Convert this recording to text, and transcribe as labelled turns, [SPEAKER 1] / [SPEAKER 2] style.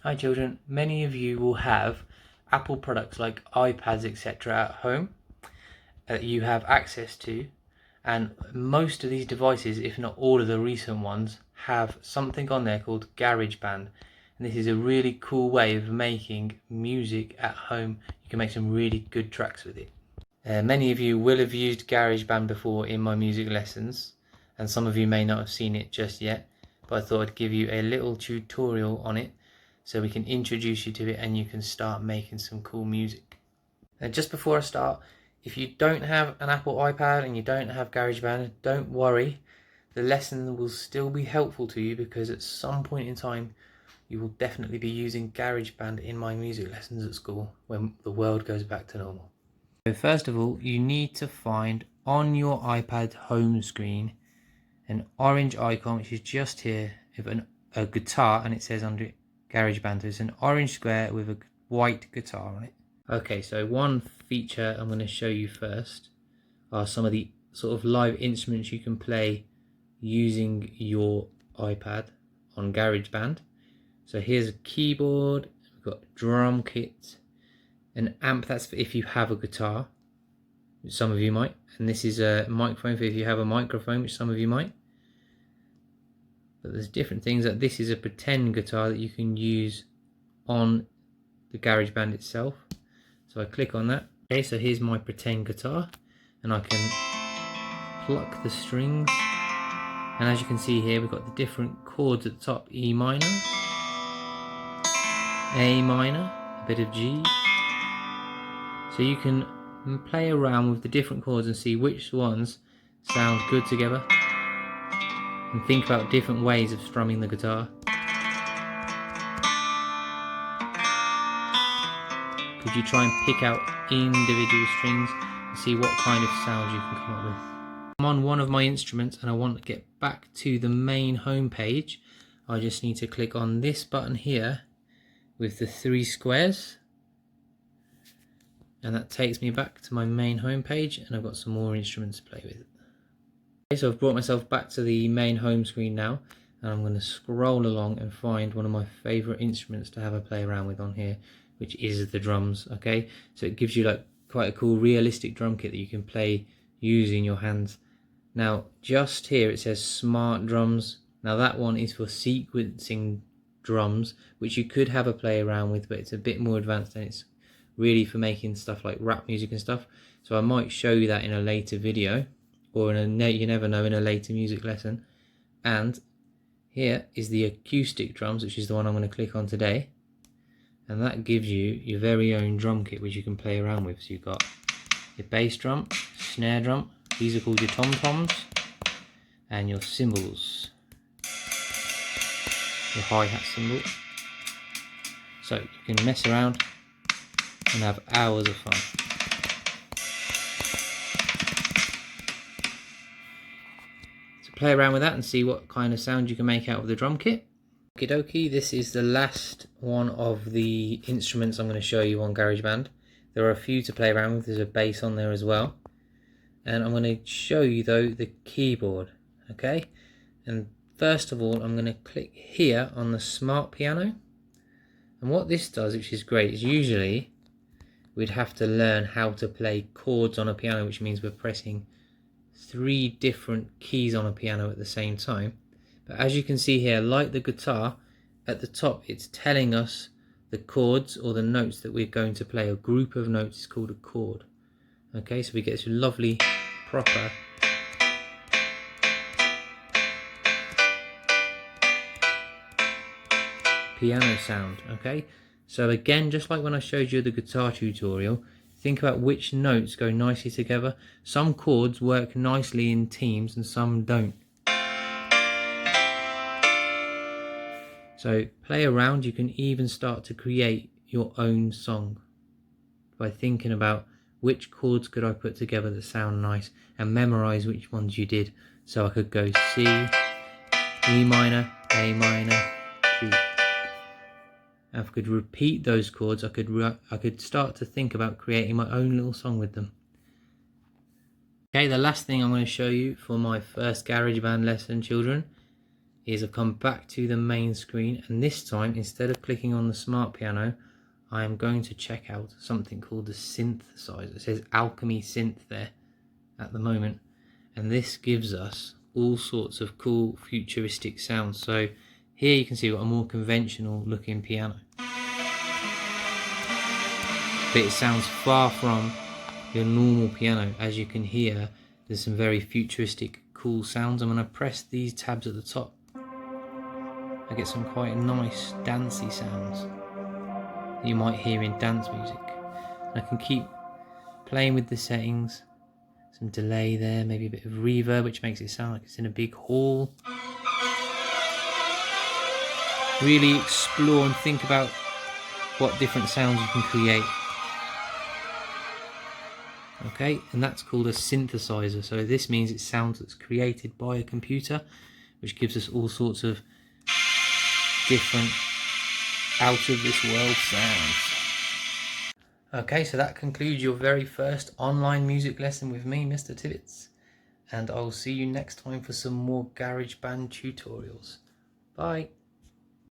[SPEAKER 1] Hi children, many of you will have Apple products like iPads etc. at home that you have access to, and most of these devices, if not all of the recent ones, have something on there called GarageBand, and this is a really cool way of making music at home. You can make some really good tracks with it. Many of you will have used GarageBand before in my music lessons, and some of you may not have seen it just yet, but I thought I'd give you a little tutorial on it so we can introduce you to it and you can start making some cool music. And just before I start, if you don't have an Apple iPad and you don't have GarageBand, don't worry, the lesson will still be helpful to you, because at some point in time you will definitely be using GarageBand in my music lessons at school when the world goes back to normal. So first of all, you need to find on your iPad home screen an orange icon which is just here with a guitar, and it says under it GarageBand. There's an orange square with a white guitar on it. Okay, so one feature I'm going to show you first are some of the sort of live instruments you can play using your iPad on GarageBand. So here's a keyboard, we've got a drum kit, an amp, that's for if you have a guitar, which some of you might, and this is a microphone for if you have a microphone, which some of you might. But there's different things. That this is a pretend guitar that you can use on the GarageBand itself. So I click on that. Okay, so here's my pretend guitar, and I can pluck the strings, and as you can see here, we've got the different chords at the top: E minor, A minor, a bit of G. So you can play around with the different chords and see which ones sound good together, and think about different ways of strumming the guitar. Could you try and pick out individual strings and see what kind of sounds you can come up with? I'm on one of my instruments and I want to get back to the main home page. I just need to click on this button here with the 3 squares, and that takes me back to my main home page, and I've got some more instruments to play with. Okay, so I've brought myself back to the main home screen now, and I'm going to scroll along and find one of my favourite instruments to have a play around with on here, which is the drums. Okay, so it gives you like quite a cool realistic drum kit that you can play using your hands. Now just here it says smart drums. Now that one is for sequencing drums, which you could have a play around with, but it's a bit more advanced, and it's really for making stuff like rap music and stuff. So I might show you that in a later video, or in a, you never know, in a later music lesson. And here is the acoustic drums, which is the one I'm going to click on today, and that gives you your very own drum kit which you can play around with. So you've got your bass drum, snare drum, these are called your tom-toms, and your cymbals, your hi-hat cymbal. So you can mess around and have hours of fun. So play around with that and see what kind of sound you can make out of the drum kit. Okie dokie, this is the last one of the instruments I'm going to show you on GarageBand. There are a few to play around with, there's a bass on there as well. And I'm going to show you though the keyboard, okay? And first of all, I'm going to click here on the smart piano. And what this does, which is great, is usually we'd have to learn how to play chords on a piano, which means we're pressing 3 different keys on a piano at the same time. But as you can see here, like the guitar, at the top it's telling us the chords or the notes that we're going to play. A group of notes is called a chord. Okay, so we get this lovely proper piano sound. Okay, so again, just like when I showed you the guitar tutorial, think about which notes go nicely together. Some chords work nicely in teams and some don't. So play around. You can even start to create your own song by thinking about which chords could I put together that sound nice, and memorize which ones you did. So I could go C, E minor, A minor, G. And if I could repeat those chords, I could start to think about creating my own little song with them. Okay, the last thing I'm going to show you for my first GarageBand lesson, children, is I've come back to the main screen, and this time instead of clicking on the smart piano, I am going to check out something called the synthesizer. It says Alchemy Synth there at the moment, and this gives us all sorts of cool futuristic sounds. So here you can see we've got a more conventional looking piano, but it sounds far from your normal piano. As you can hear, there's some very futuristic cool sounds, and when I press these tabs at the top, I get some quite nice dancey sounds that you might hear in dance music. And I can keep playing with the settings, some delay there, maybe a bit of reverb which makes it sound like it's in a big hall. Really explore and think about what different sounds you can create. Okay, and that's called a synthesizer. So this means it's sounds that's created by a computer, which gives us all sorts of different out of this world sounds. Okay, so that concludes your very first online music lesson with me, Mr Tibbits, and I'll see you next time for some more GarageBand tutorials. Bye.